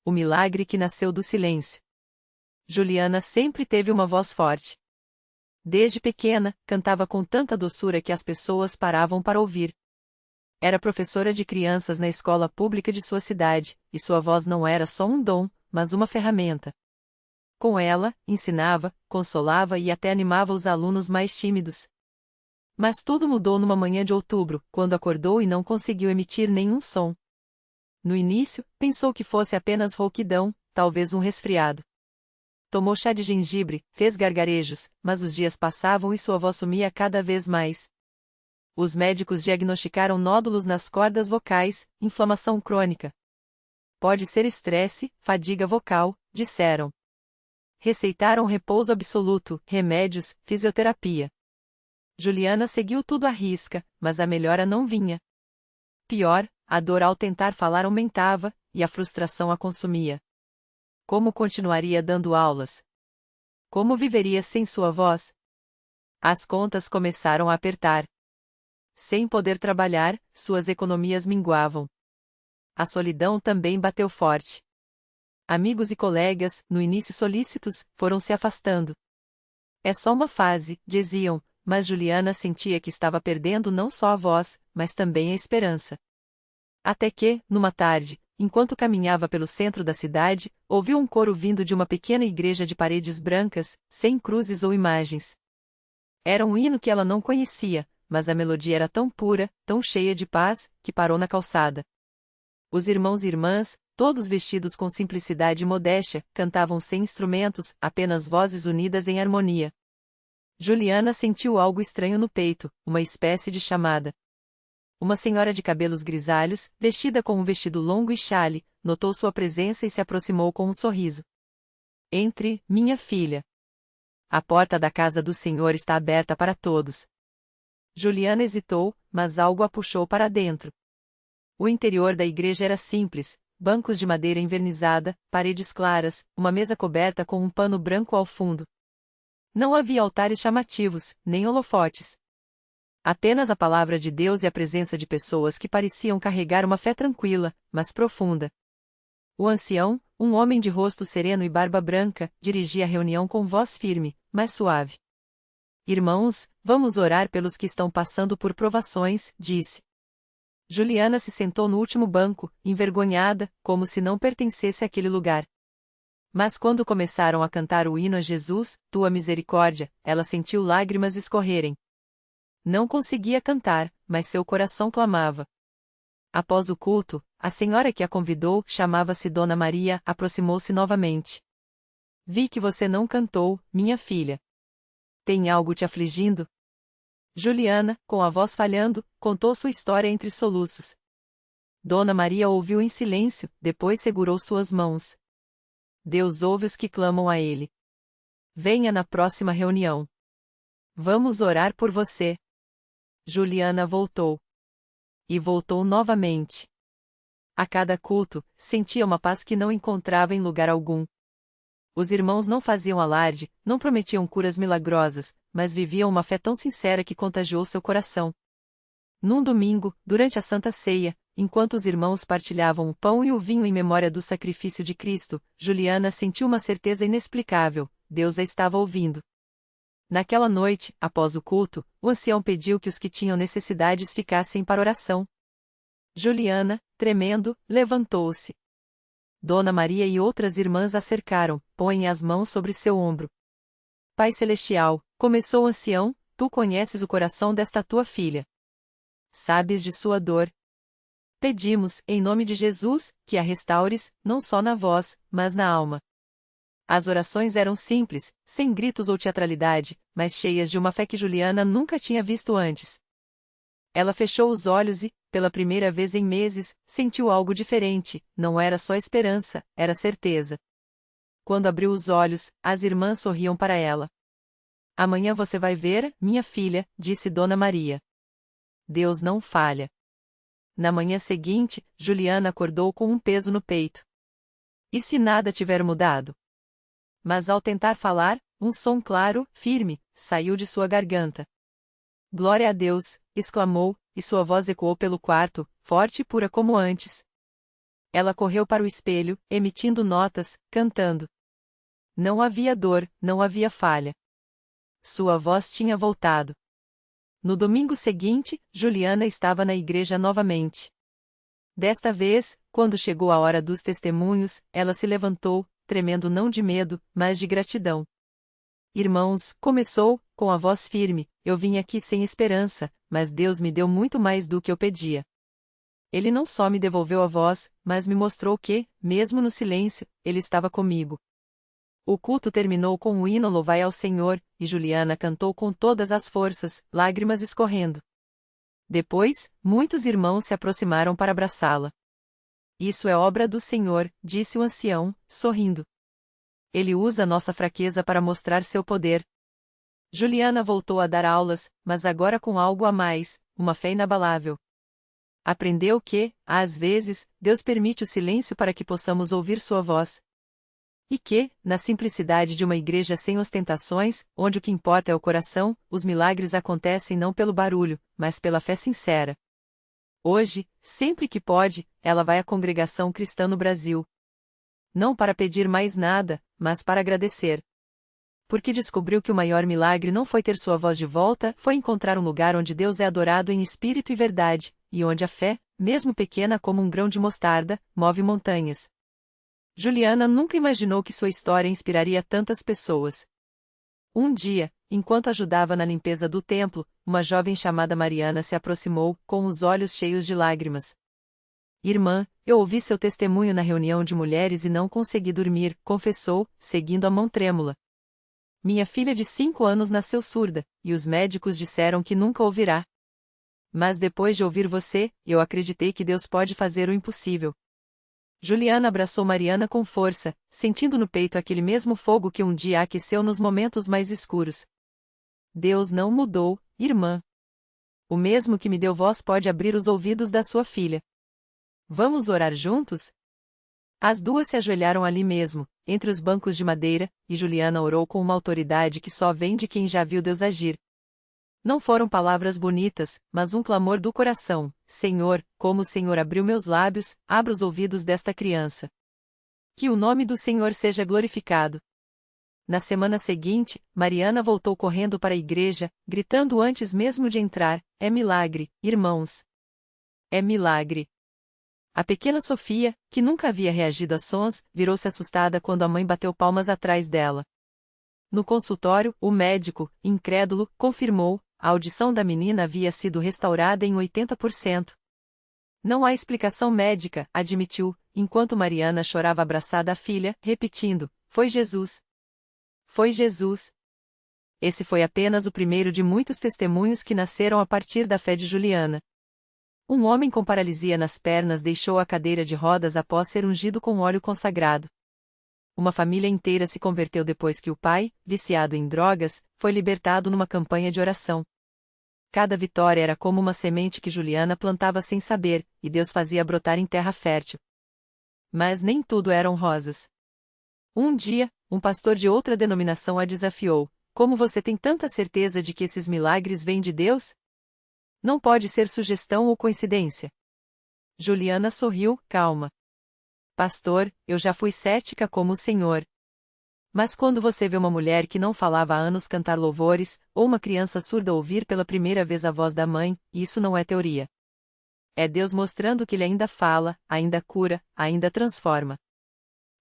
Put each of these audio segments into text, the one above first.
O milagre que nasceu do silêncio. Juliana sempre teve uma voz forte. Desde pequena, cantava com tanta doçura que as pessoas paravam para ouvir. Era professora de crianças na escola pública de sua cidade, e sua voz não era só um dom, mas uma ferramenta. Com ela, ensinava, consolava e até animava os alunos mais tímidos. Mas tudo mudou numa manhã de outubro, quando acordou e não conseguiu emitir nenhum som. No início, pensou que fosse apenas rouquidão, talvez um resfriado. Tomou chá de gengibre, fez gargarejos, mas os dias passavam e sua voz sumia cada vez mais. Os médicos diagnosticaram nódulos nas cordas vocais, inflamação crônica. Pode ser estresse, fadiga vocal, disseram. Receitaram repouso absoluto, remédios, fisioterapia. Juliana seguiu tudo à risca, mas a melhora não vinha. Pior, a dor ao tentar falar aumentava, e a frustração a consumia. Como continuaria dando aulas? Como viveria sem sua voz? As contas começaram a apertar. Sem poder trabalhar, suas economias minguavam. A solidão também bateu forte. Amigos e colegas, no início solícitos, foram se afastando. É só uma fase, diziam, mas Juliana sentia que estava perdendo não só a voz, mas também a esperança. Até que, numa tarde, enquanto caminhava pelo centro da cidade, ouviu um coro vindo de uma pequena igreja de paredes brancas, sem cruzes ou imagens. Era um hino que ela não conhecia, mas a melodia era tão pura, tão cheia de paz, que parou na calçada. Os irmãos e irmãs, todos vestidos com simplicidade e modéstia, cantavam sem instrumentos, apenas vozes unidas em harmonia. Juliana sentiu algo estranho no peito, uma espécie de chamada. Uma senhora de cabelos grisalhos, vestida com um vestido longo e chale, notou sua presença e se aproximou com um sorriso. Entre, minha filha. A porta da casa do Senhor está aberta para todos. Juliana hesitou, mas algo a puxou para dentro. O interior da igreja era simples, bancos de madeira envernizada, paredes claras, uma mesa coberta com um pano branco ao fundo. Não havia altares chamativos, nem holofotes. Apenas a palavra de Deus e a presença de pessoas que pareciam carregar uma fé tranquila, mas profunda. O ancião, um homem de rosto sereno e barba branca, dirigia a reunião com voz firme, mas suave. Irmãos, vamos orar pelos que estão passando por provações, disse. Juliana se sentou no último banco, envergonhada, como se não pertencesse àquele lugar. Mas quando começaram a cantar o hino a Jesus, tua misericórdia, ela sentiu lágrimas escorrerem. Não conseguia cantar, mas seu coração clamava. Após o culto, a senhora que a convidou, chamava-se Dona Maria, aproximou-se novamente. Vi que você não cantou, minha filha. Tem algo te afligindo? Juliana, com a voz falhando, contou sua história entre soluços. Dona Maria ouviu em silêncio, depois segurou suas mãos. Deus ouve os que clamam a Ele. Venha na próxima reunião. Vamos orar por você. Juliana voltou. E voltou novamente. A cada culto, sentia uma paz que não encontrava em lugar algum. Os irmãos não faziam alarde, não prometiam curas milagrosas, mas viviam uma fé tão sincera que contagiou seu coração. Num domingo, durante a Santa Ceia, enquanto os irmãos partilhavam o pão e o vinho em memória do sacrifício de Cristo, Juliana sentiu uma certeza inexplicável: Deus a estava ouvindo. Naquela noite, após o culto, o ancião pediu que os que tinham necessidades ficassem para oração. Juliana, tremendo, levantou-se. Dona Maria e outras irmãs a cercaram, põem as mãos sobre seu ombro. Pai Celestial, começou o ancião, tu conheces o coração desta tua filha. Sabes de sua dor. Pedimos, em nome de Jesus, que a restaures, não só na voz, mas na alma. As orações eram simples, sem gritos ou teatralidade, mas cheias de uma fé que Juliana nunca tinha visto antes. Ela fechou os olhos e, pela primeira vez em meses, sentiu algo diferente, não era só esperança, era certeza. Quando abriu os olhos, as irmãs sorriam para ela. Amanhã você vai ver, minha filha, disse Dona Maria. Deus não falha. Na manhã seguinte, Juliana acordou com um peso no peito. E se nada tiver mudado? Mas ao tentar falar, um som claro, firme, saiu de sua garganta. Glória a Deus, exclamou, e sua voz ecoou pelo quarto, forte e pura como antes. Ela correu para o espelho, emitindo notas, cantando. Não havia dor, não havia falha. Sua voz tinha voltado. No domingo seguinte, Juliana estava na igreja novamente. Desta vez, quando chegou a hora dos testemunhos, ela se levantou, tremendo não de medo, mas de gratidão. Irmãos, começou, com a voz firme, eu vim aqui sem esperança, mas Deus me deu muito mais do que eu pedia. Ele não só me devolveu a voz, mas me mostrou que, mesmo no silêncio, Ele estava comigo. O culto terminou com o hino Louvai ao Senhor, e Juliana cantou com todas as forças, lágrimas escorrendo. Depois, muitos irmãos se aproximaram para abraçá-la. Isso é obra do Senhor, disse o ancião, sorrindo. Ele usa nossa fraqueza para mostrar seu poder. Juliana voltou a dar aulas, mas agora com algo a mais, uma fé inabalável. Aprendeu que, às vezes, Deus permite o silêncio para que possamos ouvir sua voz. E que, na simplicidade de uma igreja sem ostentações, onde o que importa é o coração, os milagres acontecem não pelo barulho, mas pela fé sincera. Hoje, sempre que pode, ela vai à congregação cristã no Brasil. Não para pedir mais nada, mas para agradecer. Porque descobriu que o maior milagre não foi ter sua voz de volta, foi encontrar um lugar onde Deus é adorado em espírito e verdade, e onde a fé, mesmo pequena como um grão de mostarda, move montanhas. Juliana nunca imaginou que sua história inspiraria tantas pessoas. Um dia, enquanto ajudava na limpeza do templo, uma jovem chamada Mariana se aproximou, com os olhos cheios de lágrimas. Irmã, eu ouvi seu testemunho na reunião de mulheres e não consegui dormir, confessou, seguindo a mão trêmula. Minha filha de 5 anos nasceu surda, e os médicos disseram que nunca ouvirá. Mas depois de ouvir você, eu acreditei que Deus pode fazer o impossível. Juliana abraçou Mariana com força, sentindo no peito aquele mesmo fogo que um dia a aqueceu nos momentos mais escuros. Deus não mudou, irmã. O mesmo que me deu voz pode abrir os ouvidos da sua filha. Vamos orar juntos? As duas se ajoelharam ali mesmo, entre os bancos de madeira, e Juliana orou com uma autoridade que só vem de quem já viu Deus agir. Não foram palavras bonitas, mas um clamor do coração: Senhor, como o Senhor abriu meus lábios, abra os ouvidos desta criança. Que o nome do Senhor seja glorificado. Na semana seguinte, Mariana voltou correndo para a igreja, gritando antes mesmo de entrar: é milagre, irmãos. É milagre. A pequena Sofia, que nunca havia reagido a sons, virou-se assustada quando a mãe bateu palmas atrás dela. No consultório, o médico, incrédulo, confirmou: a audição da menina havia sido restaurada em 80%. Não há explicação médica, admitiu, enquanto Mariana chorava abraçada à filha, repetindo: foi Jesus. Foi Jesus. Esse foi apenas o primeiro de muitos testemunhos que nasceram a partir da fé de Juliana. Um homem com paralisia nas pernas deixou a cadeira de rodas após ser ungido com óleo consagrado. Uma família inteira se converteu depois que o pai, viciado em drogas, foi libertado numa campanha de oração. Cada vitória era como uma semente que Juliana plantava sem saber, e Deus fazia brotar em terra fértil. Mas nem tudo eram rosas. Um dia, um pastor de outra denominação a desafiou: como você tem tanta certeza de que esses milagres vêm de Deus? Não pode ser sugestão ou coincidência. Juliana sorriu, calma. Pastor, eu já fui cética como o senhor. Mas quando você vê uma mulher que não falava há anos cantar louvores, ou uma criança surda ouvir pela primeira vez a voz da mãe, isso não é teoria. É Deus mostrando que Ele ainda fala, ainda cura, ainda transforma.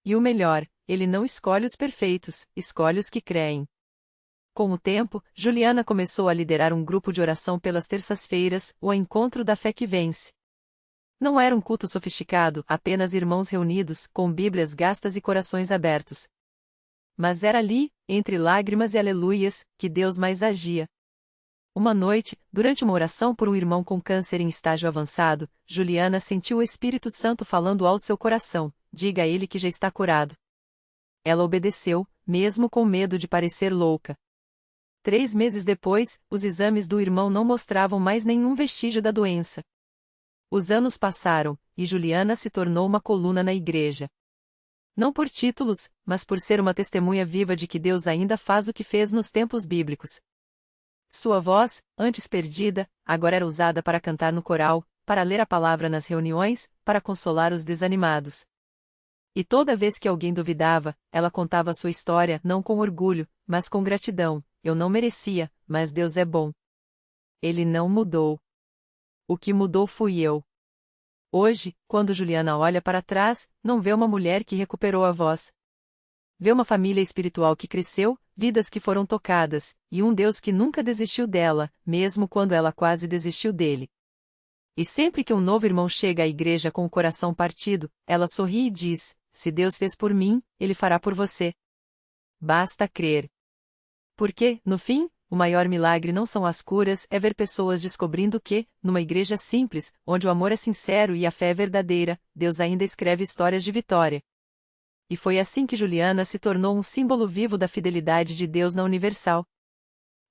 E o melhor, Ele não escolhe os perfeitos, escolhe os que creem. Com o tempo, Juliana começou a liderar um grupo de oração pelas terças-feiras, o Encontro da Fé que Vence. Não era um culto sofisticado, apenas irmãos reunidos, com bíblias gastas e corações abertos. Mas era ali, entre lágrimas e aleluias, que Deus mais agia. Uma noite, durante uma oração por um irmão com câncer em estágio avançado, Juliana sentiu o Espírito Santo falando ao seu coração: diga a ele que já está curado. Ela obedeceu, mesmo com medo de parecer louca. 3 meses depois, os exames do irmão não mostravam mais nenhum vestígio da doença. Os anos passaram, e Juliana se tornou uma coluna na igreja. Não por títulos, mas por ser uma testemunha viva de que Deus ainda faz o que fez nos tempos bíblicos. Sua voz, antes perdida, agora era usada para cantar no coral, para ler a palavra nas reuniões, para consolar os desanimados. E toda vez que alguém duvidava, ela contava sua história não com orgulho, mas com gratidão. Eu não merecia, mas Deus é bom. Ele não mudou. O que mudou fui eu. Hoje, quando Juliana olha para trás, não vê uma mulher que recuperou a voz. Vê uma família espiritual que cresceu, vidas que foram tocadas, e um Deus que nunca desistiu dela, mesmo quando ela quase desistiu dele. E sempre que um novo irmão chega à igreja com o coração partido, ela sorri e diz: se Deus fez por mim, Ele fará por você. Basta crer. Porque, no fim, o maior milagre não são as curas, é ver pessoas descobrindo que, numa igreja simples, onde o amor é sincero e a fé é verdadeira, Deus ainda escreve histórias de vitória. E foi assim que Juliana se tornou um símbolo vivo da fidelidade de Deus na Universal.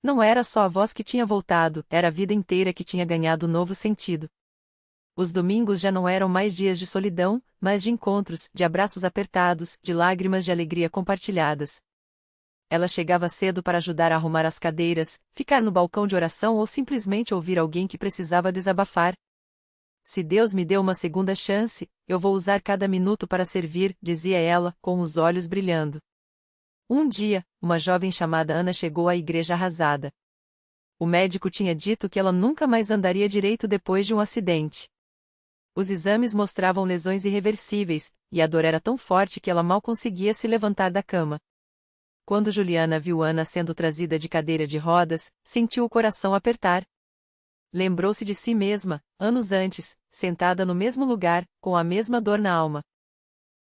Não era só a voz que tinha voltado, era a vida inteira que tinha ganhado novo sentido. Os domingos já não eram mais dias de solidão, mas de encontros, de abraços apertados, de lágrimas de alegria compartilhadas. Ela chegava cedo para ajudar a arrumar as cadeiras, ficar no balcão de oração ou simplesmente ouvir alguém que precisava desabafar. Se Deus me deu uma segunda chance, eu vou usar cada minuto para servir, dizia ela, com os olhos brilhando. Um dia, uma jovem chamada Ana chegou à igreja arrasada. O médico tinha dito que ela nunca mais andaria direito depois de um acidente. Os exames mostravam lesões irreversíveis, e a dor era tão forte que ela mal conseguia se levantar da cama. Quando Juliana viu Ana sendo trazida de cadeira de rodas, sentiu o coração apertar. Lembrou-se de si mesma, anos antes, sentada no mesmo lugar, com a mesma dor na alma.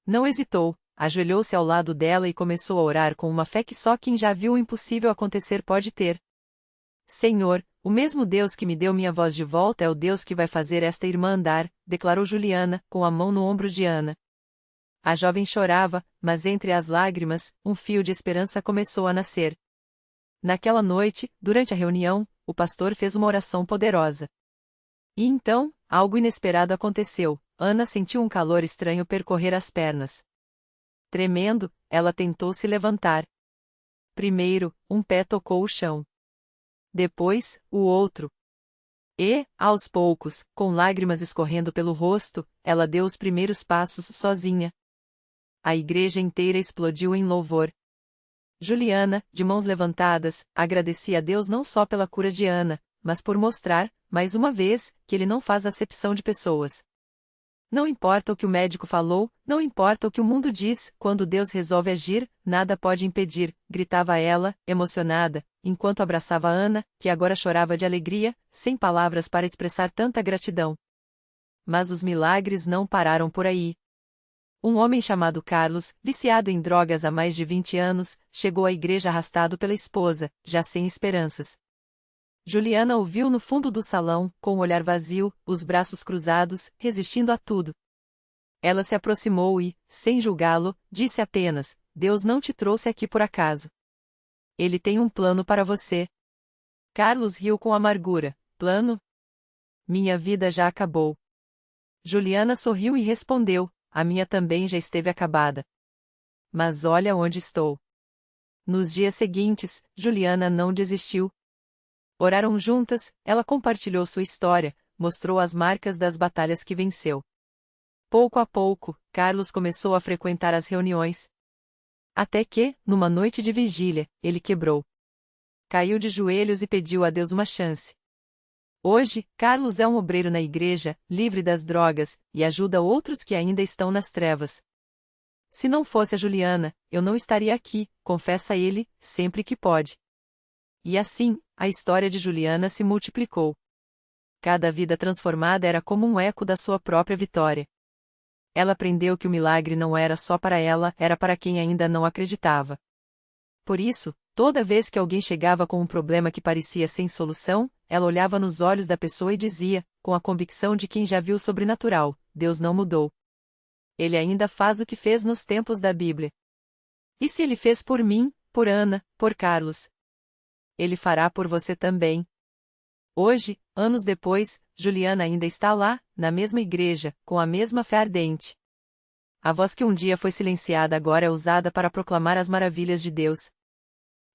Não hesitou, ajoelhou-se ao lado dela e começou a orar com uma fé que só quem já viu o impossível acontecer pode ter. Senhor, o mesmo Deus que me deu minha voz de volta é o Deus que vai fazer esta irmã andar, declarou Juliana, com a mão no ombro de Ana. A jovem chorava, mas entre as lágrimas, um fio de esperança começou a nascer. Naquela noite, durante a reunião, o pastor fez uma oração poderosa. E então, algo inesperado aconteceu. Ana sentiu um calor estranho percorrer as pernas. Tremendo, ela tentou se levantar. Primeiro, um pé tocou o chão. Depois, o outro. E, aos poucos, com lágrimas escorrendo pelo rosto, ela deu os primeiros passos sozinha. A igreja inteira explodiu em louvor. Juliana, de mãos levantadas, agradecia a Deus não só pela cura de Ana, mas por mostrar, mais uma vez, que Ele não faz acepção de pessoas. Não importa o que o médico falou, não importa o que o mundo diz, quando Deus resolve agir, nada pode impedir, gritava ela, emocionada, enquanto abraçava Ana, que agora chorava de alegria, sem palavras para expressar tanta gratidão. Mas os milagres não pararam por aí. Um homem chamado Carlos, viciado em drogas há mais de 20 anos, chegou à igreja arrastado pela esposa, já sem esperanças. Juliana o viu no fundo do salão, com o olhar vazio, os braços cruzados, resistindo a tudo. Ela se aproximou e, sem julgá-lo, disse apenas: Deus não te trouxe aqui por acaso. Ele tem um plano para você. Carlos riu com amargura. Plano? Minha vida já acabou. Juliana sorriu e respondeu: a minha também já esteve acabada. Mas olha onde estou. Nos dias seguintes, Juliana não desistiu. Oraram juntas, ela compartilhou sua história, mostrou as marcas das batalhas que venceu. Pouco a pouco, Carlos começou a frequentar as reuniões. Até que, numa noite de vigília, ele quebrou. Caiu de joelhos e pediu a Deus uma chance. Hoje, Carlos é um obreiro na igreja, livre das drogas, e ajuda outros que ainda estão nas trevas. Se não fosse a Juliana, eu não estaria aqui, confessa ele, sempre que pode. E assim, a história de Juliana se multiplicou. Cada vida transformada era como um eco da sua própria vitória. Ela aprendeu que o milagre não era só para ela, era para quem ainda não acreditava. Por isso, toda vez que alguém chegava com um problema que parecia sem solução, ela olhava nos olhos da pessoa e dizia, com a convicção de quem já viu o sobrenatural: Deus não mudou. Ele ainda faz o que fez nos tempos da Bíblia. E se ele fez por mim, por Ana, por Carlos, ele fará por você também. Hoje, anos depois, Juliana ainda está lá, na mesma igreja, com a mesma fé ardente. A voz que um dia foi silenciada agora é usada para proclamar as maravilhas de Deus.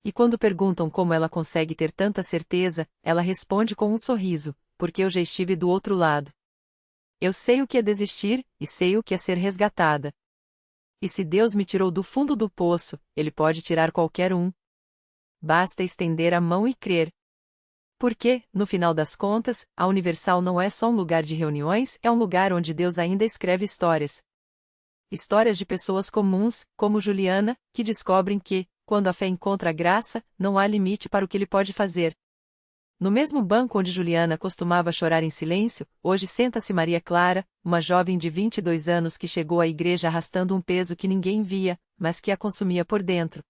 E quando perguntam como ela consegue ter tanta certeza, ela responde com um sorriso: porque eu já estive do outro lado. Eu sei o que é desistir, e sei o que é ser resgatada. E se Deus me tirou do fundo do poço, Ele pode tirar qualquer um. Basta estender a mão e crer. Porque, no final das contas, a Universal não é só um lugar de reuniões, é um lugar onde Deus ainda escreve histórias. Histórias de pessoas comuns, como Juliana, que descobrem que, quando a fé encontra a graça, não há limite para o que Ele pode fazer. No mesmo banco onde Juliana costumava chorar em silêncio, hoje senta-se Maria Clara, uma jovem de 22 anos que chegou à igreja arrastando um peso que ninguém via, mas que a consumia por dentro.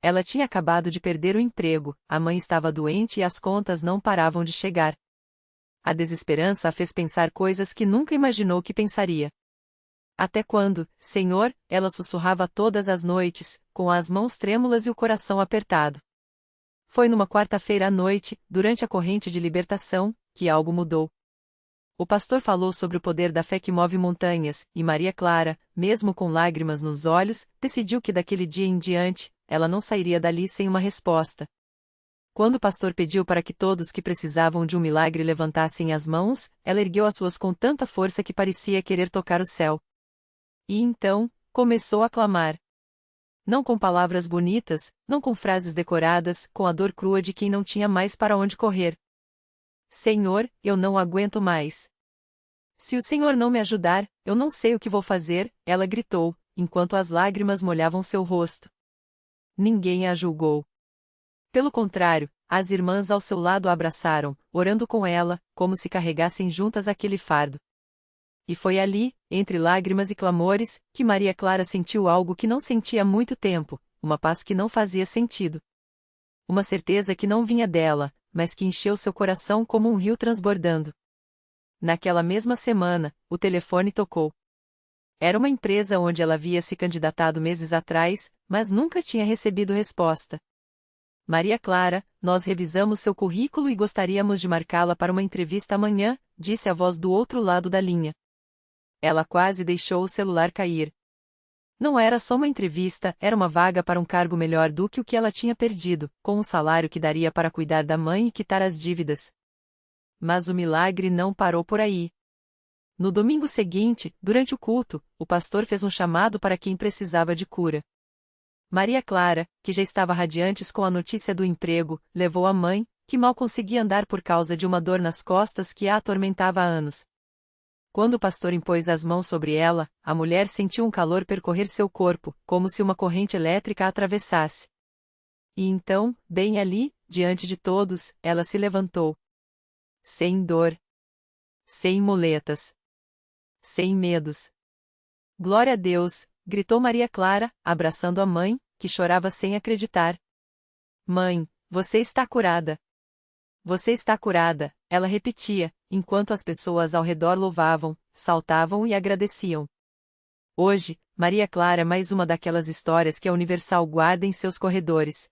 Ela tinha acabado de perder o emprego, a mãe estava doente e as contas não paravam de chegar. A desesperança a fez pensar coisas que nunca imaginou que pensaria. Até quando, Senhor? Ela sussurrava todas as noites, com as mãos trêmulas e o coração apertado. Foi numa quarta-feira à noite, durante a corrente de libertação, que algo mudou. O pastor falou sobre o poder da fé que move montanhas, e Maria Clara, mesmo com lágrimas nos olhos, decidiu que daquele dia em diante, ela não sairia dali sem uma resposta. Quando o pastor pediu para que todos que precisavam de um milagre levantassem as mãos, ela ergueu as suas com tanta força que parecia querer tocar o céu. E então, começou a clamar. Não com palavras bonitas, não com frases decoradas, com a dor crua de quem não tinha mais para onde correr. Senhor, eu não aguento mais. Se o Senhor não me ajudar, eu não sei o que vou fazer, ela gritou, enquanto as lágrimas molhavam seu rosto. Ninguém a julgou. Pelo contrário, as irmãs ao seu lado a abraçaram, orando com ela, como se carregassem juntas aquele fardo. E foi ali, entre lágrimas e clamores, que Maria Clara sentiu algo que não sentia há muito tempo, uma paz que não fazia sentido. Uma certeza que não vinha dela, mas que encheu seu coração como um rio transbordando. Naquela mesma semana, o telefone tocou. Era uma empresa onde ela havia se candidatado meses atrás, mas nunca tinha recebido resposta. Maria Clara, nós revisamos seu currículo e gostaríamos de marcá-la para uma entrevista amanhã, disse a voz do outro lado da linha. Ela quase deixou o celular cair. Não era só uma entrevista, era uma vaga para um cargo melhor do que o que ela tinha perdido, com um salário que daria para cuidar da mãe e quitar as dívidas. Mas o milagre não parou por aí. No domingo seguinte, durante o culto, o pastor fez um chamado para quem precisava de cura. Maria Clara, que já estava radiante com a notícia do emprego, levou a mãe, que mal conseguia andar por causa de uma dor nas costas que a atormentava há anos. Quando o pastor impôs as mãos sobre ela, a mulher sentiu um calor percorrer seu corpo, como se uma corrente elétrica a atravessasse. E então, bem ali, diante de todos, ela se levantou. Sem dor. Sem muletas. Sem medos. Glória a Deus, gritou Maria Clara, abraçando a mãe, que chorava sem acreditar. Mãe, você está curada. Você está curada, ela repetia, enquanto as pessoas ao redor louvavam, saltavam e agradeciam. Hoje, Maria Clara é mais uma daquelas histórias que a Universal guarda em seus corredores.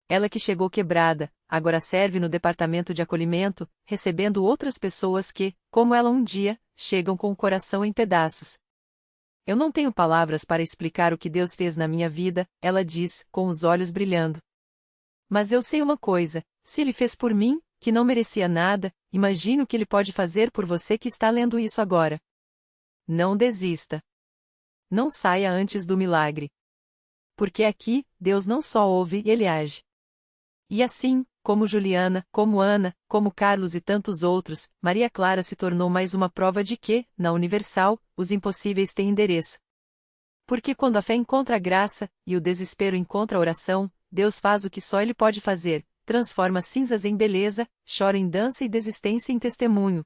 Ela que chegou quebrada, agora serve no departamento de acolhimento, recebendo outras pessoas que, como ela um dia, chegam com o coração em pedaços. Eu não tenho palavras para explicar o que Deus fez na minha vida, ela diz, com os olhos brilhando. Mas eu sei uma coisa, se Ele fez por mim, que não merecia nada, imagine o que Ele pode fazer por você que está lendo isso agora. Não desista. Não saia antes do milagre. Porque aqui, Deus não só ouve, Ele age. E assim, como Juliana, como Ana, como Carlos e tantos outros, Maria Clara se tornou mais uma prova de que, na Universal, os impossíveis têm endereço. Porque quando a fé encontra a graça, e o desespero encontra a oração, Deus faz o que só Ele pode fazer, transforma cinzas em beleza, choro em dança e desistência em testemunho.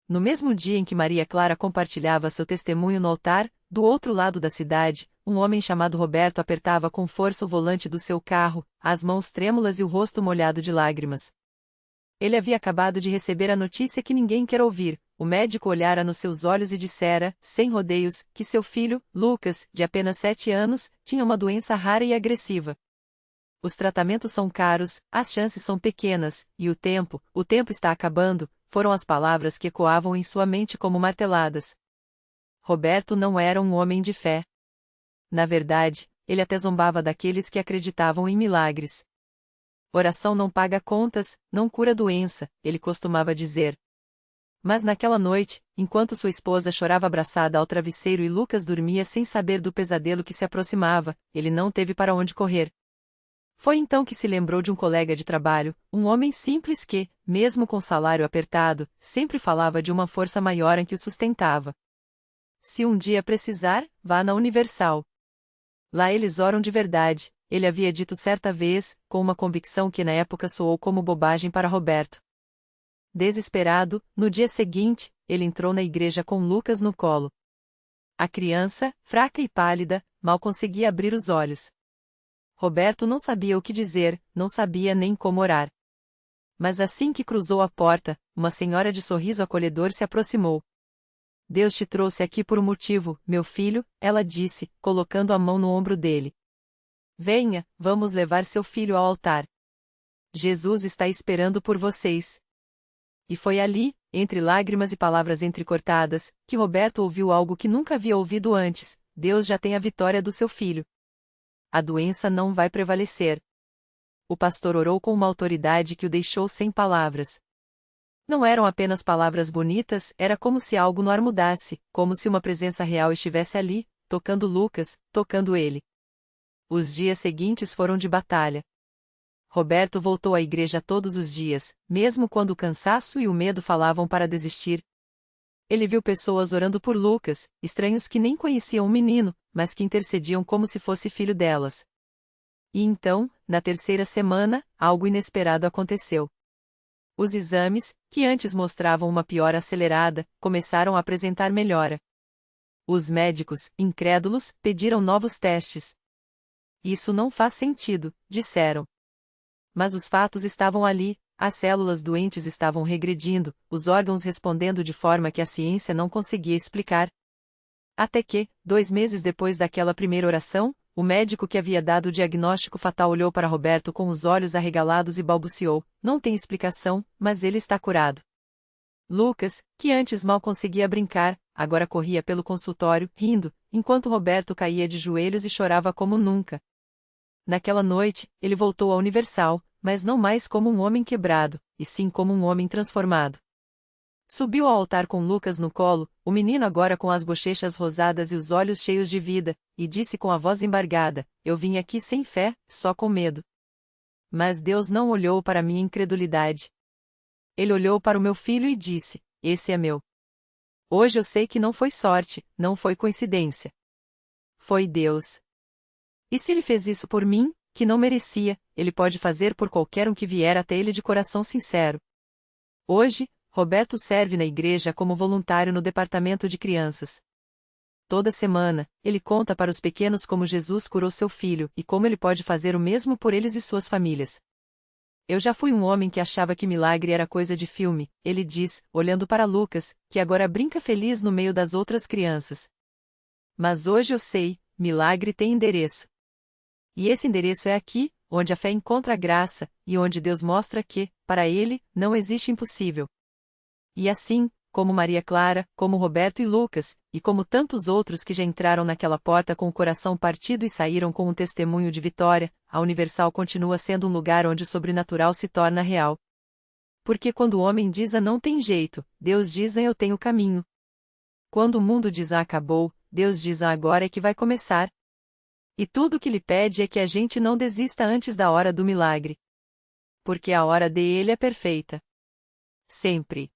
No mesmo dia em que Maria Clara compartilhava seu testemunho no altar, do outro lado da cidade, um homem chamado Roberto apertava com força o volante do seu carro, as mãos trêmulas e o rosto molhado de lágrimas. Ele havia acabado de receber a notícia que ninguém quer ouvir. O médico olhara nos seus olhos e dissera, sem rodeios, que seu filho, Lucas, de apenas 7 anos, tinha uma doença rara e agressiva. Os tratamentos são caros, as chances são pequenas, e o tempo está acabando, foram as palavras que ecoavam em sua mente como marteladas. Roberto não era um homem de fé. Na verdade, ele até zombava daqueles que acreditavam em milagres. Oração não paga contas, não cura doença, ele costumava dizer. Mas naquela noite, enquanto sua esposa chorava abraçada ao travesseiro e Lucas dormia sem saber do pesadelo que se aproximava, ele não teve para onde correr. Foi então que se lembrou de um colega de trabalho, um homem simples que, mesmo com salário apertado, sempre falava de uma força maior em que o sustentava. Se um dia precisar, vá na Universal. Lá eles oram de verdade, ele havia dito certa vez, com uma convicção que na época soou como bobagem para Roberto. Desesperado, no dia seguinte, ele entrou na igreja com Lucas no colo. A criança, fraca e pálida, mal conseguia abrir os olhos. Roberto não sabia o que dizer, não sabia nem como orar. Mas assim que cruzou a porta, uma senhora de sorriso acolhedor se aproximou. Deus te trouxe aqui por um motivo, meu filho, ela disse, colocando a mão no ombro dele. Venha, vamos levar seu filho ao altar. Jesus está esperando por vocês. E foi ali, entre lágrimas e palavras entrecortadas, que Roberto ouviu algo que nunca havia ouvido antes: Deus já tem a vitória do seu filho. A doença não vai prevalecer. O pastor orou com uma autoridade que o deixou sem palavras. Não eram apenas palavras bonitas, era como se algo no ar mudasse, como se uma presença real estivesse ali, tocando Lucas, tocando ele. Os dias seguintes foram de batalha. Roberto voltou à igreja todos os dias, mesmo quando o cansaço e o medo falavam para desistir. Ele viu pessoas orando por Lucas, estranhos que nem conheciam o menino, mas que intercediam como se fosse filho delas. E então, na terceira semana, algo inesperado aconteceu. Os exames, que antes mostravam uma piora acelerada, começaram a apresentar melhora. Os médicos, incrédulos, pediram novos testes. Isso não faz sentido, disseram. Mas os fatos estavam ali, as células doentes estavam regredindo, os órgãos respondendo de forma que a ciência não conseguia explicar. Até que, 2 meses depois daquela primeira oração, o médico que havia dado o diagnóstico fatal olhou para Roberto com os olhos arregalados e balbuciou: não tem explicação, mas ele está curado. Lucas, que antes mal conseguia brincar, agora corria pelo consultório, rindo, enquanto Roberto caía de joelhos e chorava como nunca. Naquela noite, ele voltou à Universal, mas não mais como um homem quebrado, e sim como um homem transformado. Subiu ao altar com Lucas no colo, o menino agora com as bochechas rosadas e os olhos cheios de vida, e disse com a voz embargada: eu vim aqui sem fé, só com medo. Mas Deus não olhou para minha incredulidade. Ele olhou para o meu filho e disse: esse é meu. Hoje eu sei que não foi sorte, não foi coincidência. Foi Deus. E se ele fez isso por mim, que não merecia, ele pode fazer por qualquer um que vier até ele de coração sincero. Hoje, Roberto serve na igreja como voluntário no departamento de crianças. Toda semana, ele conta para os pequenos como Jesus curou seu filho e como ele pode fazer o mesmo por eles e suas famílias. Eu já fui um homem que achava que milagre era coisa de filme, ele diz, olhando para Lucas, que agora brinca feliz no meio das outras crianças. Mas hoje eu sei, milagre tem endereço. E esse endereço é aqui, onde a fé encontra graça, e onde Deus mostra que, para Ele, não existe impossível. E assim, como Maria Clara, como Roberto e Lucas, e como tantos outros que já entraram naquela porta com o coração partido e saíram com um testemunho de vitória, a Universal continua sendo um lugar onde o sobrenatural se torna real. Porque quando o homem diz a não tem jeito, Deus diz a eu tenho caminho. Quando o mundo diz a acabou, Deus diz a agora é que vai começar. E tudo o que lhe pede é que a gente não desista antes da hora do milagre. Porque a hora dele é perfeita. Sempre.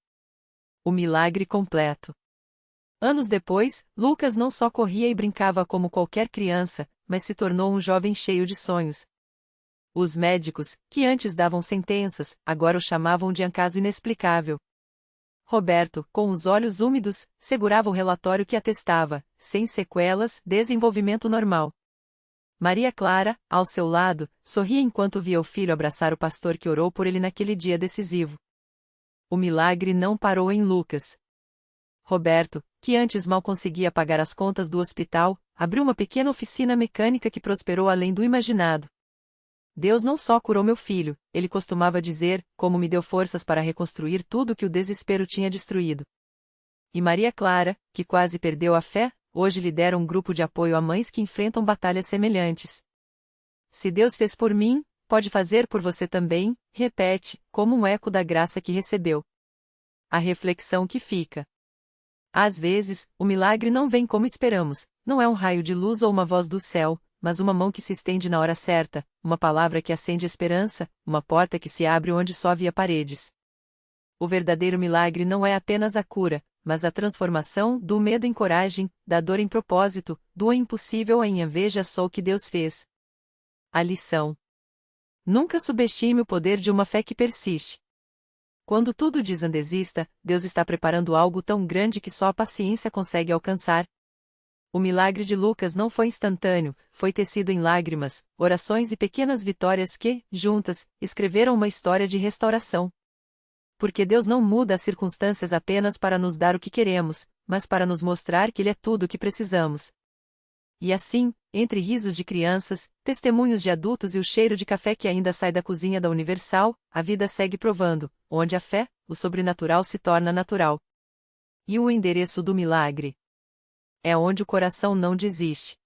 O milagre completo. Anos depois, Lucas não só corria e brincava como qualquer criança, mas se tornou um jovem cheio de sonhos. Os médicos, que antes davam sentenças, agora o chamavam de um caso inexplicável. Roberto, com os olhos úmidos, segurava o relatório que atestava, sem sequelas, desenvolvimento normal. Maria Clara, ao seu lado, sorria enquanto via o filho abraçar o pastor que orou por ele naquele dia decisivo. O milagre não parou em Lucas. Roberto, que antes mal conseguia pagar as contas do hospital, abriu uma pequena oficina mecânica que prosperou além do imaginado. Deus não só curou meu filho, ele costumava dizer, como me deu forças para reconstruir tudo que o desespero tinha destruído. E Maria Clara, que quase perdeu a fé, hoje lidera um grupo de apoio a mães que enfrentam batalhas semelhantes. Se Deus fez por mim, pode fazer por você também, repete, como um eco da graça que recebeu. A reflexão que fica. Às vezes, o milagre não vem como esperamos, não é um raio de luz ou uma voz do céu, mas uma mão que se estende na hora certa, uma palavra que acende esperança, uma porta que se abre onde só havia paredes. O verdadeiro milagre não é apenas a cura, mas a transformação do medo em coragem, da dor em propósito, do impossível em veja só o que Deus fez. A lição. Nunca subestime o poder de uma fé que persiste. Quando tudo desista, Deus está preparando algo tão grande que só a paciência consegue alcançar. O milagre de Lucas não foi instantâneo, foi tecido em lágrimas, orações e pequenas vitórias que, juntas, escreveram uma história de restauração. Porque Deus não muda as circunstâncias apenas para nos dar o que queremos, mas para nos mostrar que Ele é tudo o que precisamos. E assim, entre risos de crianças, testemunhos de adultos e o cheiro de café que ainda sai da cozinha da Universal, a vida segue provando, onde a fé, o sobrenatural se torna natural. E o endereço do milagre? É onde o coração não desiste.